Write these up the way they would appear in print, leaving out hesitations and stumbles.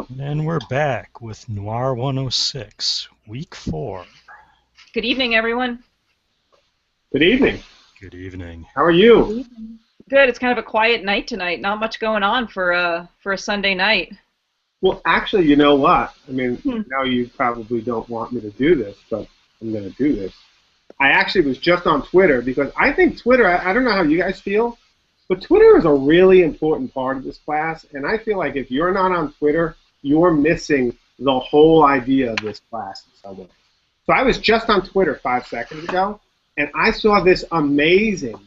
And we're back with Noir106, week 4. Good evening, everyone. Good evening. Good evening. How are Good you? evening. Good. It's kind of a quiet night tonight. Not much going on for a Sunday night. Well, actually, you know what? I mean, Hmm. I know you probably don't want me to do this, but I'm going to do this. I actually was just on Twitter because I think Twitter, I don't know how you guys feel, but Twitter is a really important part of this class. And I feel like if you're not on Twitter, you're missing the whole idea of this class in some way. So I was just on Twitter 5 seconds ago, and I saw this amazing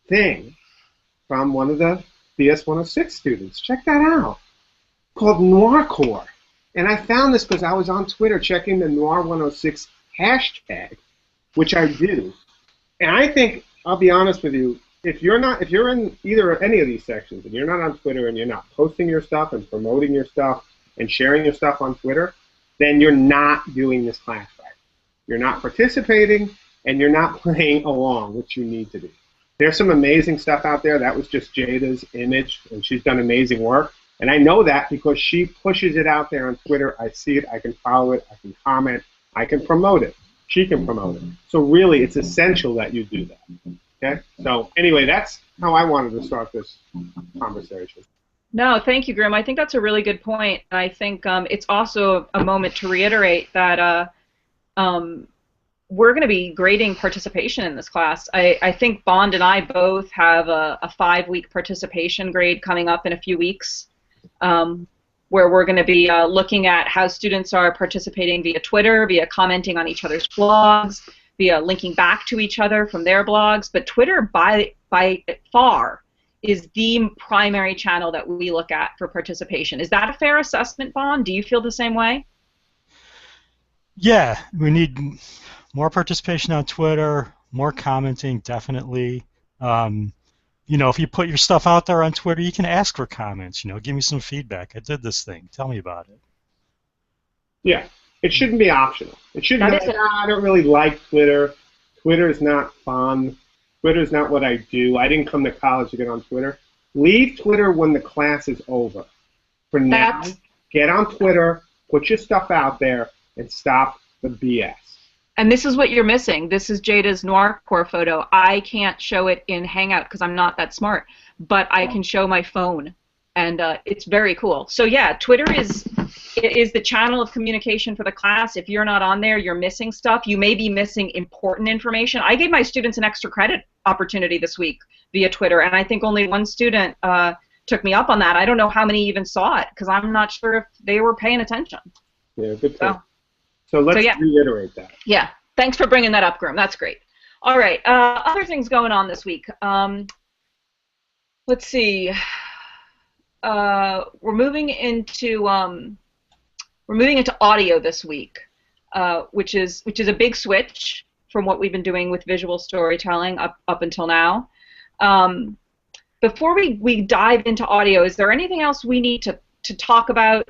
thing from one of the BS106 students. Check that out. Called Noircore. And I found this because I was on Twitter checking the Noir106 hashtag, which I do. And I think, I'll be honest with you, if you're in either or any of these sections and you're not on Twitter and you're not posting your stuff and promoting your stuff and sharing your stuff on Twitter, then you're not doing this class right. You're not participating and you're not playing along, which you need to do. There's some amazing stuff out there. That was just Jada's image, and she's done amazing work. And I know that because she pushes it out there on Twitter. I see it, I can follow it, I can comment, I can promote it. She can promote it. So really, it's essential that you do that. Okay? So anyway, that's how I wanted to start this conversation. No, thank you, Grim. I think that's a really good point. I think it's also a moment to reiterate that we're going to be grading participation in this class. I think Bond and I both have a 5-week participation grade coming up in a few weeks. Where we're going to be looking at how students are participating via Twitter, via commenting on each other's blogs, via linking back to each other from their blogs. But Twitter, by far, is the primary channel that we look at for participation. Is that a fair assessment, Bond? Do you feel the same way? Yeah, we need more participation on Twitter, more commenting, definitely. If you put your stuff out there on Twitter, you can ask for comments. Give me some feedback. I did this thing. Tell me about it. Yeah, it shouldn't be optional. It shouldn't That be is like, I don't really like Twitter. Twitter is not fun. Twitter is not what I do. I didn't come to college to get on Twitter. Leave Twitter when the class is over. For now, That's get on Twitter, put your stuff out there, and stop the BS. And this is what you're missing. This is Jada's Noircore photo. I can't show it in Hangout because I'm not that smart, but I can show my phone, and it's very cool. So yeah, Twitter is the channel of communication for the class. If you're not on there, you're missing stuff. You may be missing important information. I gave my students an extra credit opportunity this week via Twitter, and I think only one student took me up on that. I don't know how many even saw it because I'm not sure if they were paying attention. Yeah, good point. So let's reiterate that. Yeah, thanks for bringing that up, Grim. That's great. All right, other things going on this week. Let's see. We're moving into audio this week, which is a big switch from what we've been doing with visual storytelling up until now. Before we dive into audio, is there anything else we need to talk about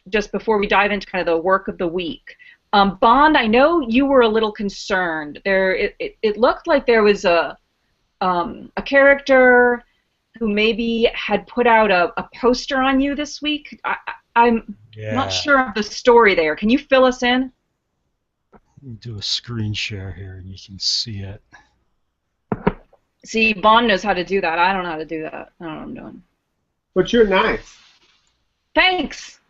just before we dive into kind of the work of the week? Bond, I know you were a little concerned. It looked like there was a character who maybe had put out a poster on you this week. I'm not sure of the story there. Can you fill us in? Let me do a screen share here and you can see it. See, Bond knows how to do that. I don't know how to do that. I don't know what I'm doing. But you're nice. Thanks.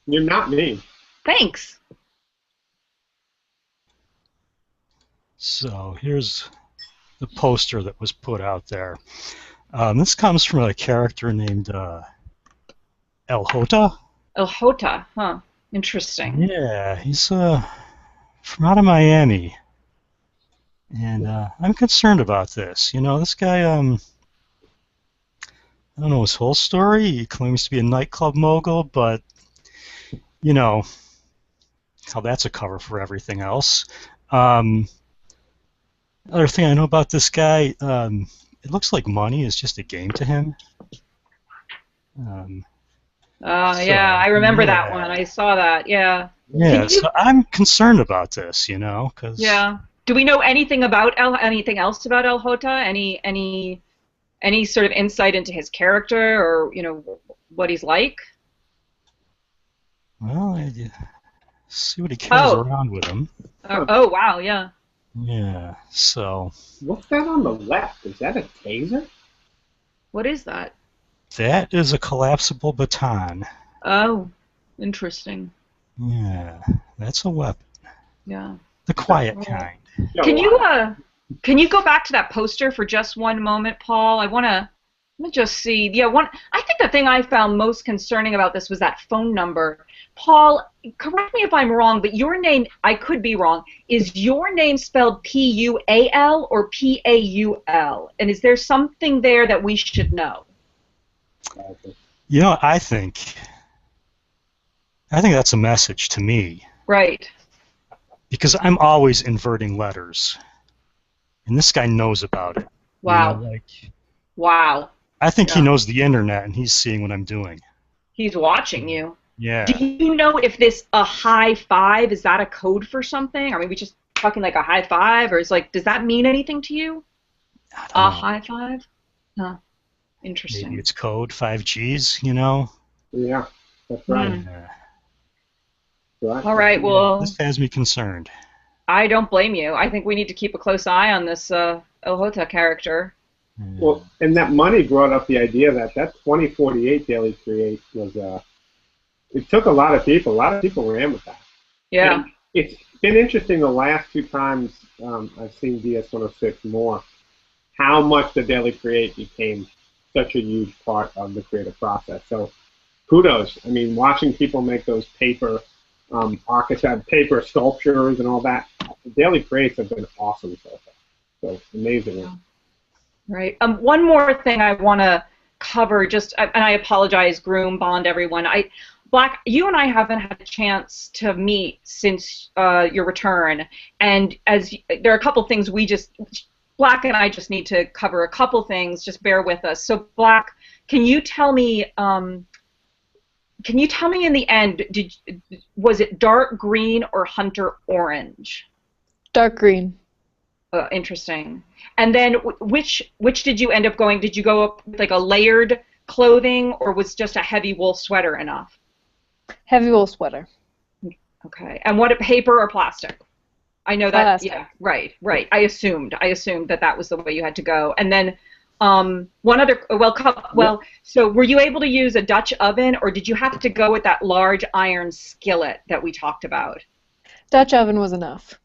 You're not mean. Thanks. So here's the poster that was put out there. This comes from a character named El Hota. El Hota, huh? Interesting. Yeah, he's from out of Miami. And I'm concerned about this. This guy, I don't know his whole story. He claims to be a nightclub mogul, but, how that's a cover for everything else. Other thing I know about this guy, it looks like money is just a game to him. Yeah, I remember that one. I saw that, yeah. Yeah, so I'm concerned about this, because... Yeah. Do we know anything about anything else about El Hota? Any sort of insight into his character or, what he's like? Well, see what he carries Oh, around with him. Huh. oh wow, yeah. Yeah, so What's that on the left? Is that a taser? What is that? that is a collapsible baton. Oh, interesting. Yeah, that's a weapon. Yeah. The Yeah. quiet All right. kind. Yeah, Can you wow. can you go back to that poster for just one moment, Paul? Let me just see. Yeah, one I think the thing I found most concerning about this was that phone number. Paul, correct me if I'm wrong, but your name, I could be wrong. Is your name spelled Pual or Paul? And is there something there that we should know? You know, I think that's a message to me Right. because I'm always inverting letters, and this guy knows about it. You know, Wow. like Wow. I think he Yeah. knows the internet and he's seeing what I'm doing. He's watching you. Do Yeah. you know if this a high five is that a code for something? Are we just talking like a high five, or is like does that mean anything to you? I don't A know. high five? Huh. Maybe Interesting. it's code 5Gs, you know? Yeah, that's right. Hmm. Yeah. Right. All right. This Well, has me concerned. I don't blame you. I think we need to keep a close eye on this Ohota character. Yeah. Well, and that money brought up the idea that 2048 Daily Create was it took a lot of people. A lot of people ran with that. Yeah. And it's been interesting the last two times I've seen DS106 more, how much the Daily Create became such a huge part of the creative process. So kudos. I mean, watching people make those paper architect, paper sculptures and all that, the Daily Creates have been awesome so far. So amazing. Right. One more thing I want to cover, just and I apologize, Groom, Bond, everyone. Black, you and I haven't had a chance to meet since your return, and there are a couple things Black and I just need to cover a couple things. Just bear with us. So, Black, can you tell me? Can you tell me in the end? Was it dark green or hunter orange? Dark green. Interesting. And then which did you end up going? Did you go up with like a layered clothing, or was just a heavy wool sweater enough? Heavy wool sweater. Okay. And what, paper or plastic? I know that. Plastic. Yeah. Right. Right. I assumed that was the way you had to go. And then one other. Well. So were you able to use a Dutch oven, or did you have to go with that large iron skillet that we talked about? Dutch oven was enough.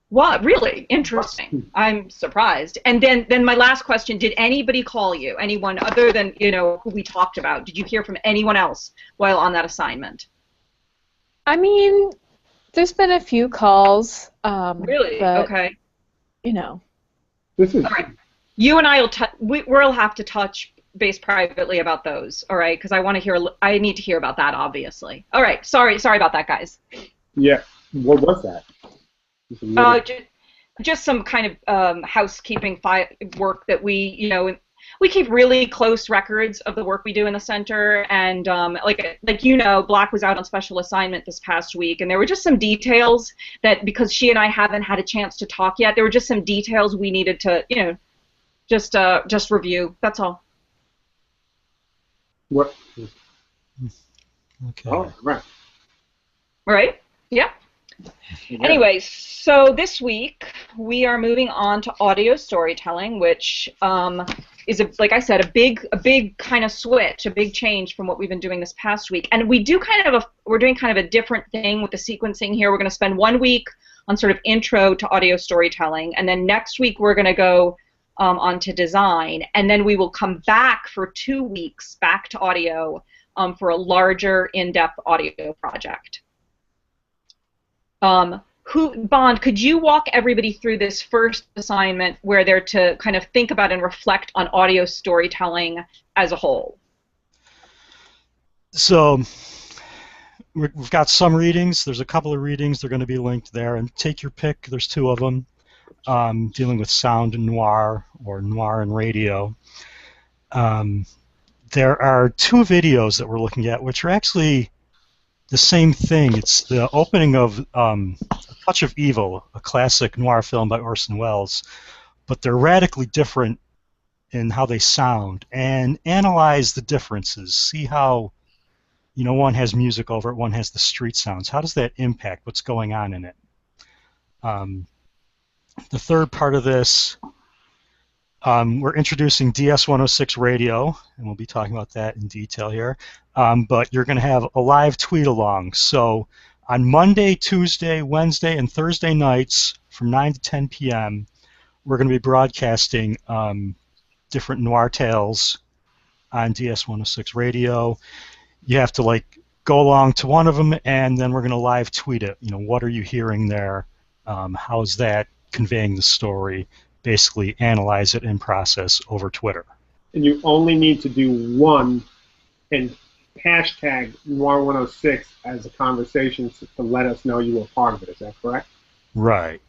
What? Really? Interesting. I'm surprised. And then my last question, did anybody call you? Anyone other than, who we talked about? Did you hear from anyone else while on that assignment? I mean, there's been a few calls. Really? But, Okay. This is All right. You and I we'll have to touch base privately about those, all right? Because I need to hear about that, obviously. All right. Sorry about that, guys. yeah. What was that? Just some kind of housekeeping work that we keep really close records of the work we do in the center, and Black was out on special assignment this past week, and there were just some details that, because she and I haven't had a chance to talk yet, there were just some details we needed to just review. That's all. What? Okay. Oh, right. Right? Yeah. Yeah. Anyway, so this week we are moving on to audio storytelling, which is, like I said, a big kind of switch, a big change from what we've been doing this past week. And we're doing kind of a different thing with the sequencing here. We're going to spend 1 week on sort of intro to audio storytelling, and then next week we're going to go on to design, and then we will come back for 2 weeks back to audio for a larger, in-depth audio project. Bond, could you walk everybody through this first assignment where they're to kind of think about and reflect on audio storytelling as a whole? So we've got some readings. There's a couple of readings. They're going to be linked there. And take your pick. There's 2 of them dealing with sound and noir, or noir and radio. There are 2 videos that we're looking at, which are actually the same thing. It's the opening of A Touch of Evil, a classic noir film by Orson Welles, but they're radically different in how they sound, and analyze the differences. See how One has music over it, one has the street sounds. How does that impact what's going on in it? Um, the third part of this, we're introducing DS106 radio, and we'll be talking about that in detail here. But you're going to have a live tweet along. So on Monday, Tuesday, Wednesday, and Thursday nights from 9 to 10 p.m., we're going to be broadcasting different noir tales on DS106 radio. You have to go along to one of them, and then we're going to live tweet it. What are you hearing there? How's that conveying the story? Basically analyze it in process over Twitter. And you only need to do one and hashtag Noir106 as a conversation to let us know you were part of it. Is that correct? Right.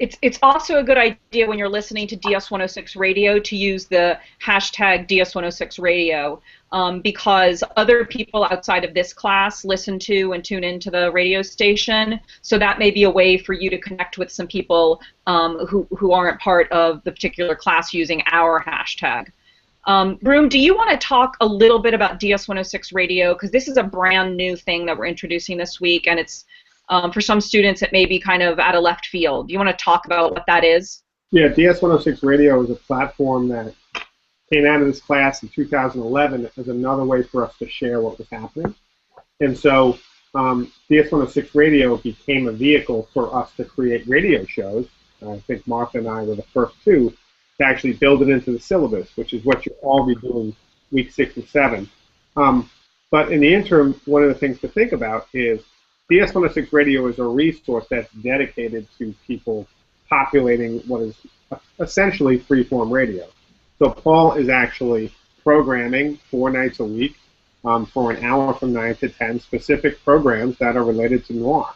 It's also a good idea when you're listening to DS106 radio to use the hashtag DS106 radio because other people outside of this class listen to and tune into the radio station. So that may be a way for you to connect with some people who aren't part of the particular class using our hashtag. Broom, do you want to talk a little bit about DS106 radio? Because this is a brand new thing that we're introducing this week, and it's for some students, it may be kind of out of left field. Do you want to talk about what that is? Yeah, DS106 Radio is a platform that came out of this class in 2011 as another way for us to share what was happening. And so DS106 Radio became a vehicle for us to create radio shows. I think Martha and I were the first two to actually build it into the syllabus, which is what you'll all be doing week 6 and 7. But in the interim, one of the things to think about is DS106 Radio is a resource that's dedicated to people populating what is essentially free-form radio. So Paul is actually programming 4 nights a week for an hour from 9 to 10 specific programs that are related to noir.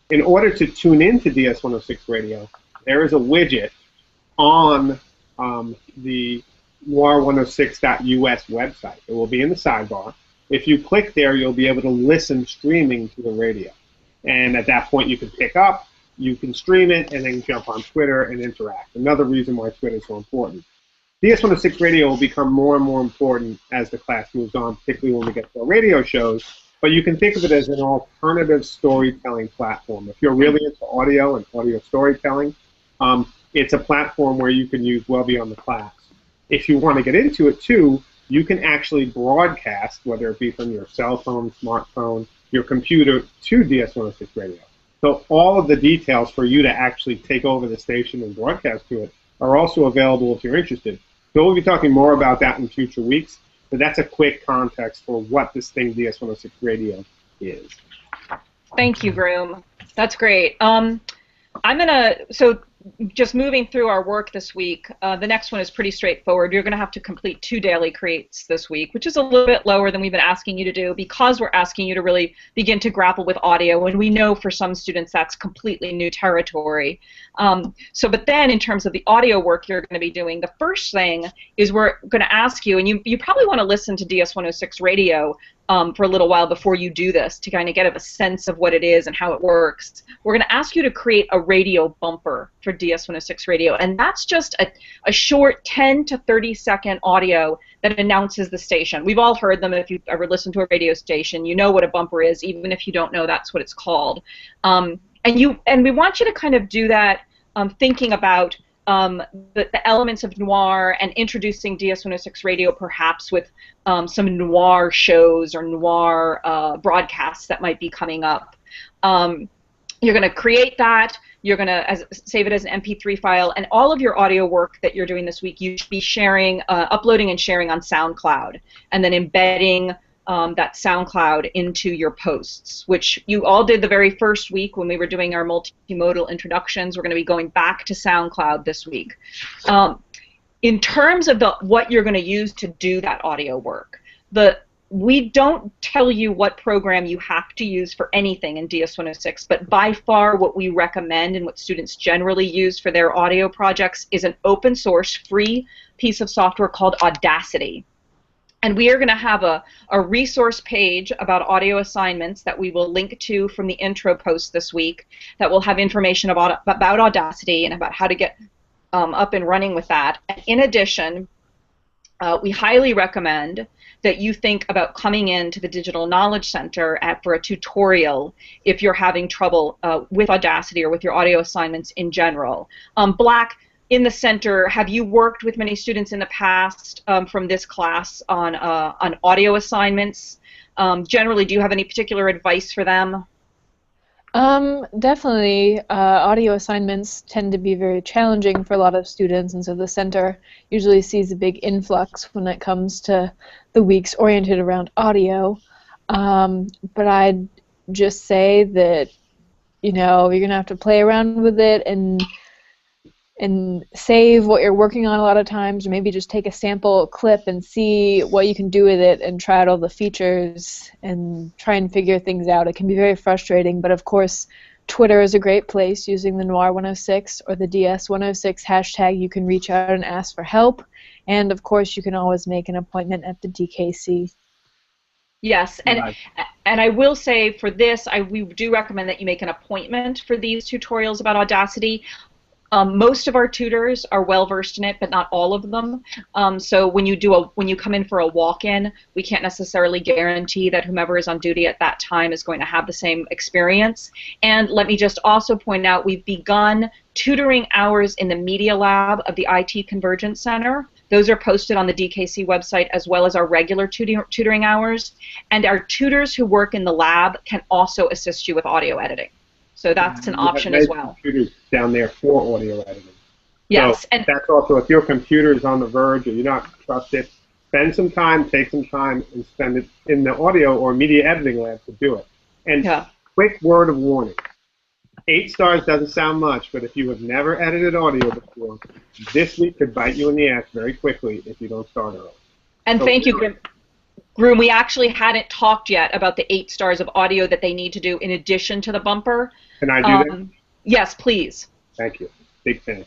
In order to tune into DS106 Radio, there is a widget on the Noir106.us website. It will be in the sidebar. If you click there, you'll be able to listen streaming to the radio. And at that point, you can pick up, you can stream it, and then jump on Twitter and interact. Another reason why Twitter is so important. DS106 Radio will become more and more important as the class moves on, particularly when we get to our radio shows. But you can think of it as an alternative storytelling platform. If you're really into audio and audio storytelling, it's a platform where you can use well beyond the class. If you want to get into it, too, you can actually broadcast, whether it be from your cell phone, smartphone, your computer, to DS106 Radio. So all of the details for you to actually take over the station and broadcast to it are also available if you're interested. So we'll be talking more about that in future weeks, but that's a quick context for what this thing DS106 Radio is. Thank you, Broom. That's great. So just moving through our work this week, the next one is pretty straightforward. You're going to have to complete 2 daily creates this week, which is a little bit lower than we've been asking you to do because we're asking you to really begin to grapple with audio, and we know for some students that's completely new territory. But then in terms of the audio work you're going to be doing, the first thing is we're going to ask you, and you probably want to listen to DS106 Radio for a little while before you do this to kind of get a sense of what it is and how it works. We're going to ask you to create a radio bumper for DS106 Radio, and that's just a short 10 to 30 second audio that announces the station. We've all heard them. If you've ever listened to a radio station, you know what a bumper is. Even if you don't know, that's what it's called. And we want you to kind of do that thinking about the elements of noir and introducing DS106 Radio perhaps with some noir shows or noir broadcasts that might be coming up. You're going to create that. You're going to save it as an MP3 file, and all of your audio work that you're doing this week, you should be sharing, uploading and sharing on SoundCloud, and then embedding that SoundCloud into your posts, which you all did the very first week when we were doing our multimodal introductions. We're going to be going back to SoundCloud this week. In terms of what you're going to use to do that audio work, we don't tell you what program you have to use for anything in DS106, but by far what we recommend and what students generally use for their audio projects is an open source free piece of software called Audacity. And we are going to have a resource page about audio assignments that we will link to from the intro post this week that will have information about Audacity and about how to get up and running with that. And in addition, we highly recommend that you think about coming into the Digital Knowledge Center for a tutorial if you're having trouble with Audacity or with your audio assignments in general. Black, in the center, have you worked with many students in the past from this class on audio assignments? Generally, do you have any particular advice for them? Definitely, audio assignments tend to be very challenging for a lot of students, and so the center usually sees a big influx when it comes to the weeks oriented around audio. But I'd just say that, you know, you're gonna have to play around with it and save what you're working on a lot of times, or maybe just take a sample clip and see what you can do with it and try out all the features and try and figure things out. It can be very frustrating, but of course Twitter is a great place. Using the Noir106 or the DS106 hashtag, you can reach out and ask for help, and of course you can always make an appointment at the DKC. Yes, and I will say for this, we do recommend that you make an appointment for these tutorials about Audacity. Most of our tutors are well versed in it, but not all of them. So when you come in for a walk-in, we can't necessarily guarantee that whomever is on duty at that time is going to have the same experience. And let me just also point out, we've begun tutoring hours in the Media Lab of the IT Convergence Center. Those are posted on the DKC website, as well as our regular tutoring hours. And our tutors who work in the lab can also assist you with audio editing. So that's an option as well. Computers down there for audio editing. Yes, so and that's also, if your computer is on the verge or you're not trusted, spend some time, take some time, and spend it in the audio or media editing lab to do it. And quick word of warning: 8 stars doesn't sound much, but if you have never edited audio before, this week could bite you in the ass very quickly if you don't start early. And so, thank you, Groom. We actually hadn't talked yet about the 8 stars of audio that they need to do in addition to the bumper. Can I do that? Yes, please. Thank you. Big fan.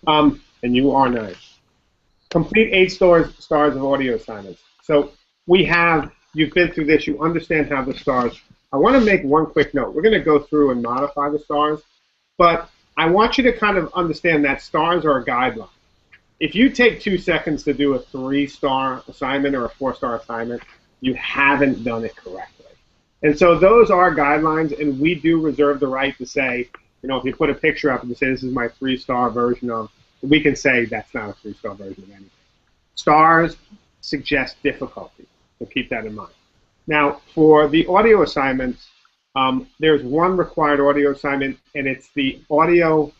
And you are nice. Complete 8 stars of audio assignments. So you've been through this, you understand how the stars. I want to make one quick note. We're going to go through and modify the stars, but I want you to kind of understand that stars are a guideline. If you take 2 seconds to do a 3-star assignment or a 4-star assignment, you haven't done it correctly. And so those are guidelines, and we do reserve the right to say, you know, if you put a picture up and you say this is my 3-star version of, we can say that's not a 3-star version of anything. Stars suggest difficulty, so keep that in mind. Now, for the audio assignments, there's one required audio assignment, and it's the audio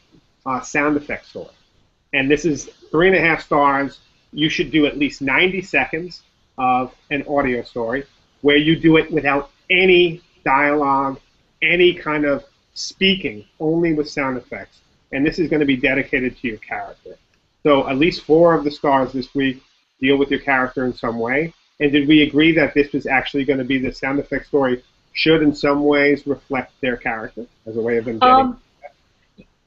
sound effects story. And this is 3.5 stars. You should do at least 90 seconds of an audio story where you do it without any dialogue, any kind of speaking, only with sound effects. And this is going to be dedicated to your character. So at least 4 of the stars this week deal with your character in some way. And did we agree that this was actually going to be the sound effect story should in some ways reflect their character as a way of them getting...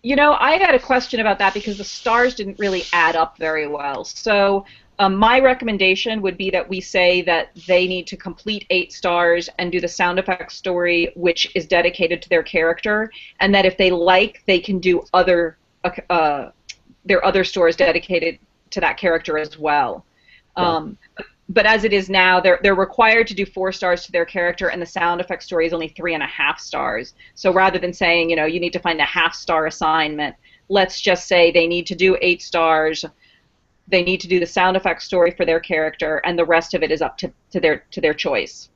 You know, I had a question about that because the stars didn't really add up very well. So my recommendation would be that we say that they need to complete 8 stars and do the sound effects story, which is dedicated to their character, and that if they like, they can do their other stores dedicated to that character as well. But as it is now, they're required to do 4 stars to their character, and the sound effects story is only 3.5 stars. So rather than saying, you know, you need to find a half-star assignment, let's just say they need to do 8 stars. They need to do the sound effects story for their character, and the rest of it is up to their choice.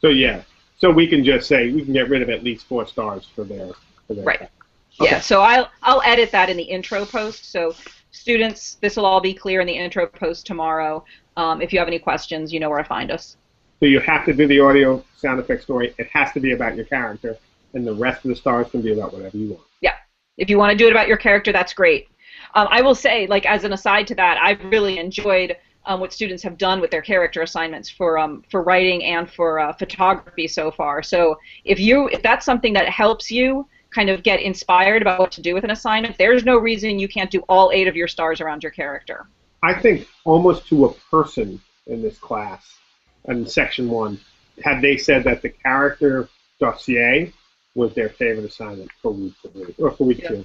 So yeah, so we can just say we can get rid of at least 4 stars for their right. Okay. Yeah. So I'll edit that in the intro post. So students, this will all be clear in the intro post tomorrow. If you have any questions, you know where to find us. So you have to do the audio sound effect story. It has to be about your character, and the rest of the stars can be about whatever you want. Yeah. If you want to do it about your character, that's great. I will say, like as an aside to that, I've really enjoyed what students have done with their character assignments for writing and for photography so far. So if that's something that helps you kind of get inspired about what to do with an assignment, there's no reason you can't do all 8 of your stars around your character. I think almost to a person in this class, in section 1, had they said that the character dossier was their favorite assignment for week 3, or for week 2.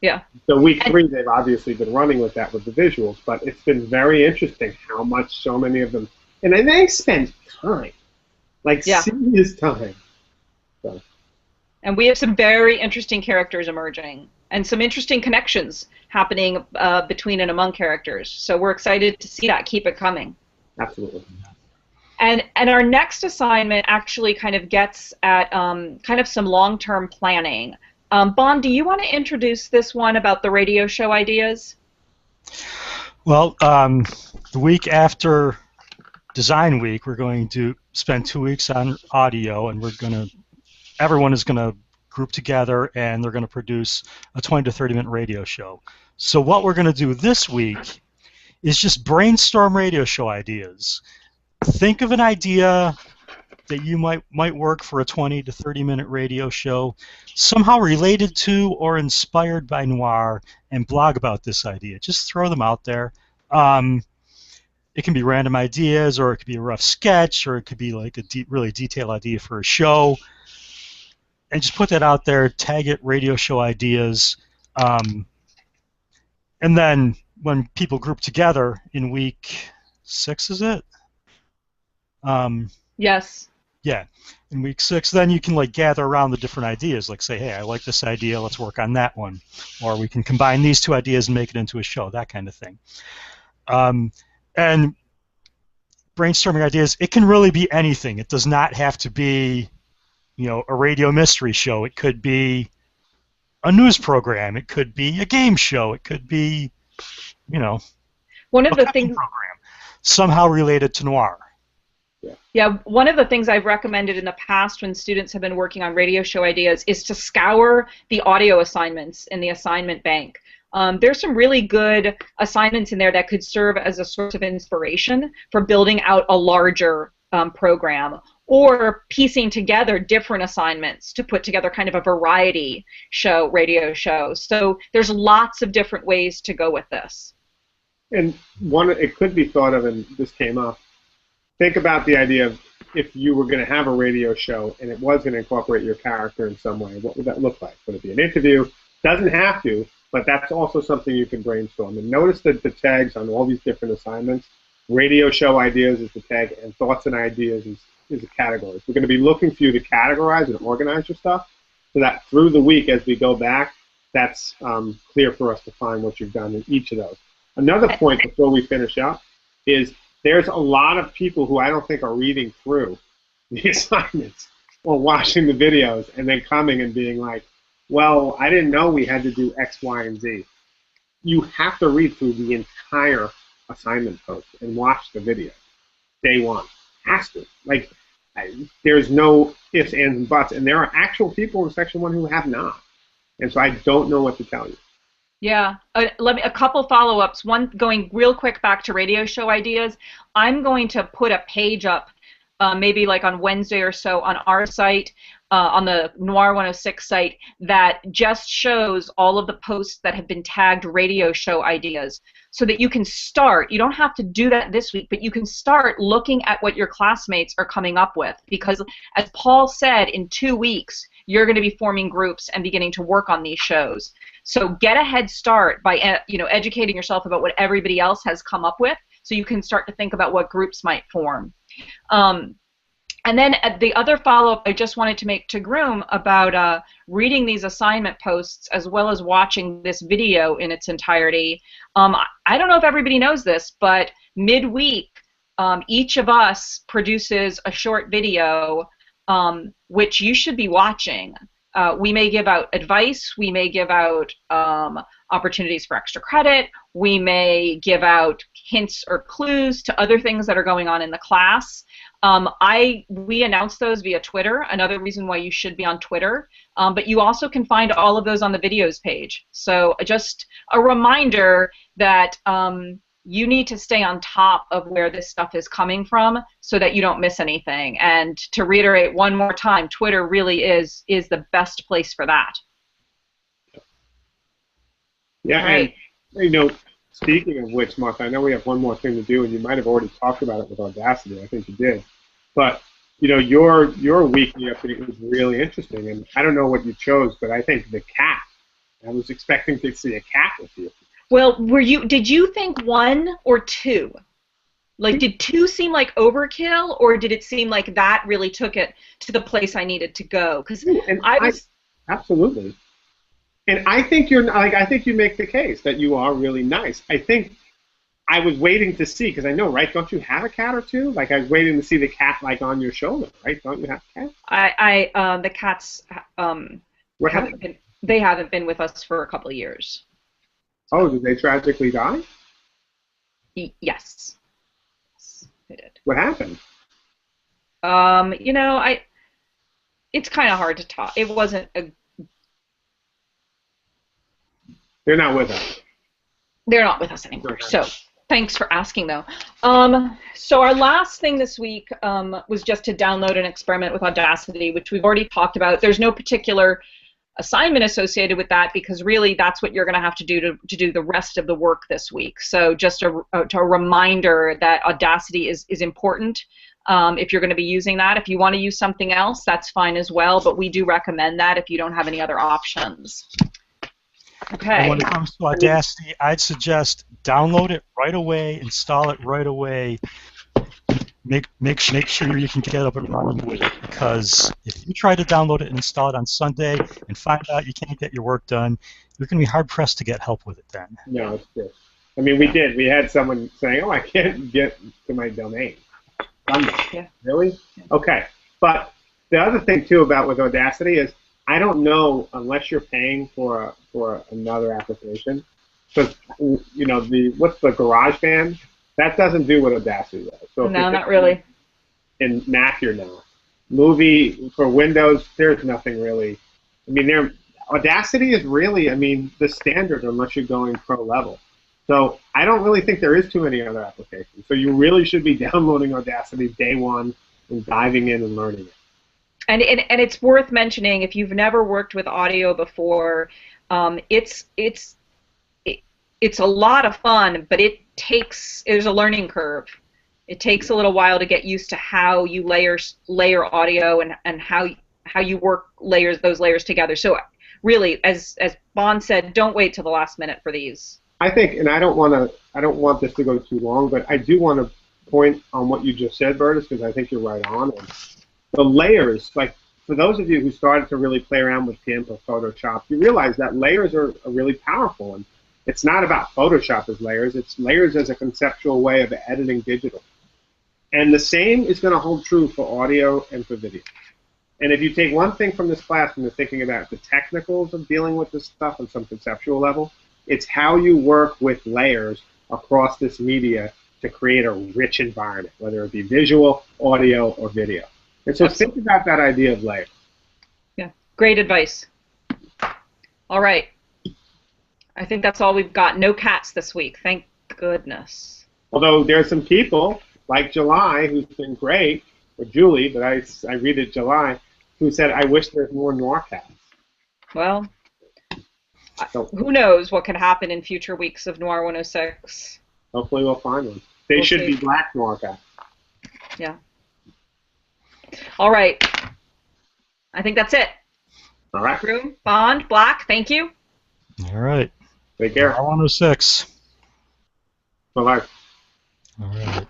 Yeah. So week 3, they've obviously been running with that with the visuals, but it's been very interesting how much so many of them And they spend time, like Yeah. serious time. So. And we have some very interesting characters emerging and some interesting connections happening between and among characters. So we're excited to see that. Keep it coming. Absolutely. And our next assignment actually kind of gets at kind of some long-term planning. Bon, do you want to introduce this one about the radio show ideas? Well, the week after Design Week, we're going to spend 2 weeks on audio, and everyone is going to group together, and they're going to produce a 20 to 30-minute radio show. So what we're going to do this week is just brainstorm radio show ideas. Think of an idea that you might work for a 20 to 30-minute radio show, somehow related to or inspired by noir, and blog about this idea. Just throw them out there. It can be random ideas, or it could be a rough sketch, or it could be like a really detailed idea for a show. And just put that out there, tag it radio show ideas. And then when people group together in week 6, is it? Yes. Yeah, in week 6, then you can like gather around the different ideas. Like say, hey, I like this idea, let's work on that one. Or we can combine these 2 ideas and make it into a show, that kind of thing. And brainstorming ideas, it can really be anything. It does not have to be, a radio mystery show. It could be a news program. It could be a game show. It could be, one of a the things program somehow related to noir. Yeah, one of the things I've recommended in the past when students have been working on radio show ideas is to scour the audio assignments in the assignment bank. There's some really good assignments in there that could serve as a source of inspiration for building out a larger program, or piecing together different assignments to put together kind of a variety show, radio show. So there's lots of different ways to go with this. And it could be thought of, and this came up, think about the idea of if you were going to have a radio show and it was going to incorporate your character in some way, what would that look like? Would it be an interview? Doesn't have to, but that's also something you can brainstorm. And notice that the tags on all these different assignments, radio show ideas is the tag, and thoughts and ideas is the categories. We're going to be looking for you to categorize and organize your stuff so that through the week as we go back, that's clear for us to find what you've done in each of those. Another point before we finish up is there's a lot of people who I don't think are reading through the assignments or watching the videos and then coming and being like, well, I didn't know we had to do X, Y, and Z. You have to read through the entire assignment post and watch the video. Day one. Has to. Like, there's no ifs, ands, and buts. And there are actual people in Section 1 who have not. And so I don't know what to tell you. Yeah, a couple follow-ups. One, going real quick back to radio show ideas. I'm going to put a page up, maybe like on Wednesday or so, on our site, on the Noir106 site, that just shows all of the posts that have been tagged radio show ideas, so that you can start. You don't have to do that this week, but you can start looking at what your classmates are coming up with, because as Paul said, in 2 weeks, you're going to be forming groups and beginning to work on these shows. So get a head start by educating yourself about what everybody else has come up with, so you can start to think about what groups might form. And then the other follow-up I just wanted to make to Groom about reading these assignment posts as well as watching this video in its entirety. I don't know if everybody knows this, but midweek each of us produces a short video which you should be watching. We may give out advice, we may give out opportunities for extra credit, we may give out hints or clues to other things that are going on in the class. We announce those via Twitter, another reason why you should be on Twitter, but you also can find all of those on the videos page. So just a reminder that you need to stay on top of where this stuff is coming from so that you don't miss anything. And to reiterate one more time, Twitter really is the best place for that. Yeah, right. And speaking of which, Martha, I know we have one more thing to do, and you might have already talked about it with Audacity. I think you did. But your weekly update was really interesting, and I don't know what you chose, but I think the cat. I was expecting to see a cat with you. Well, did you think 1 or 2? Like, did 2 seem like overkill, or did it seem like that really took it to the place I needed to go? Because I was absolutely. And I think I think you make the case that you are really nice. I think I was waiting to see, because I know, right? Don't you have a cat or two? Like, I was waiting to see the cat like on your shoulder, right? Don't you have a cat? the cats What haven't happened? been they haven't been with us for a couple of years. Oh, did they tragically die? Yes. Yes, they did. What happened? You know, it's kind of hard to talk. It wasn't a They're not with us. They're not with us anymore. Okay. So thanks for asking, though. So our last thing this week was just to download and experiment with Audacity, which we've already talked about. There's no particular assignment associated with that, because really that's what you're going to have to do to do the rest of the work this week. So just a reminder that Audacity is important if you're going to be using that. If you want to use something else, that's fine as well, but we do recommend that if you don't have any other options. Okay. And when it comes to Audacity, I'd suggest download it right away, install it right away. Make sure you can get up and running with it, because if you try to download it and install it on Sunday and find out you can't get your work done, you're going to be hard pressed to get help with it then. No, it's true. I mean, we did. We had someone saying, "Oh, I can't get to my domain." Sunday. Yeah. Really? Okay. But the other thing too about with Audacity is I don't know unless you're paying for another application. Because you know what's the GarageBand? That doesn't do what Audacity does. So No, not really. In Mac, you're not. Movie for Windows, there's nothing really. I mean, Audacity is really, I mean, the standard unless you're going pro level. So I don't really think there is too many other applications. So you really should be downloading Audacity day one and diving in and learning it. And it's worth mentioning, if you've never worked with audio before, it's a lot of fun, but there's a learning curve. It takes a little while to get used to how you layer audio and how you work those layers together. So really, as Bon said, don't wait till the last minute for these. I think, and I don't want this to go too long, but I do want to point on what you just said, Bertus, because I think you're right on. And the layers, like for those of you who started to really play around with GIMP or Photoshop, you realize that layers are really powerful. And it's not about Photoshop as layers, it's layers as a conceptual way of editing digital. And the same is going to hold true for audio and for video. And if you take one thing from this class when you're thinking about the technicals of dealing with this stuff on some conceptual level, it's how you work with layers across this media to create a rich environment, whether it be visual, audio, or video. And so think about that idea of layers. Yeah, great advice. All right. I think that's all we've got. No cats this week, thank goodness. Although there are some people, like July, who's been great, or Julie, but I read it July, who said, I wish there's more Noir cats. Well, So who knows what can happen in future weeks of Noir106. hopefully we'll find one. They should be black Noir cats. Yeah. All right. I think that's it. All right. Room, Bond, Black, thank you. All right. Take care. Noir106. Bye-bye. All right.